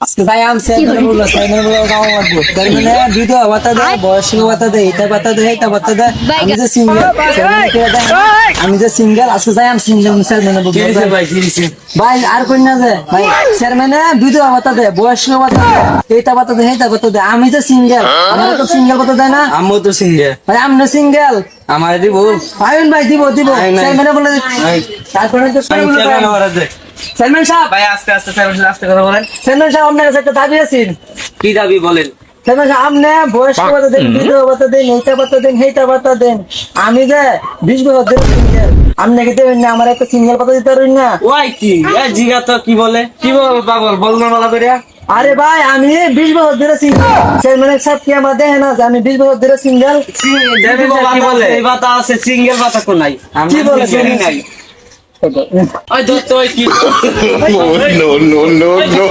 আজকে ভাই আম চেয়ারম্যান বললো গাঁও মারবো চেয়ারম্যান ভিডিও বাতা দেয় বয়স্ক বাতা দেয় এটা বাতা দেয় এটা বাতা দেয় আমি যে সিঙ্গেল আমি যে সিঙ্গেল আজকে যাই আম সিঙ্গেল চেয়ারম্যান বলবো ভাই আর কই না যে ভাই চেয়ারম্যান ভিডিও বাতা দেয় বয়স্ক বাতা দেয় এটা বাতা দেয় এটা বাতা দেয় আমি যে সিঙ্গেল আমার তো সিঙ্গেল বাতা দেয় না আমিও তো সিঙ্গেল ভাই আমনে সিঙ্গেল আমার দিব আইন ভাই দিব চেয়ারম্যান বলে তারপরে তো চেয়ারম্যান সাহেব ভাই আস্তে আস্তে আস্তে কথা বলেন। চেয়ারম্যান সাহেব আপনার কাছে একটা দাবি আছে কি দাবি বলেন? চেয়ারম্যান সাহেব আপনি বয়স্ক ভাতা দেন বিধবা ভাতা দেন এইটা ভাতা দেন সেইটা ভাতা দেন আমি যে 20 বছর ধরে সিঙ্গেল আপনাকে দেবেন না আমার একটা সিঙ্গেল ভাতা দিতে পারবেন না ওই কি জিগা তো কি বলে কি বল পাগল বল না বলা করিয়া আরে ভাই আমি 20 বছর ধরে সিঙ্গেল চেয়ারম্যান সাহেব কি আমার দেখে না যে আমি 20 বছর ধরে সিঙ্গেল কি বলে এই বাতা আছে সিঙ্গেল বাতা কো নাই কি বলে? চিনি নাই ওই দত্ত ওই কি No, no, no, no, no.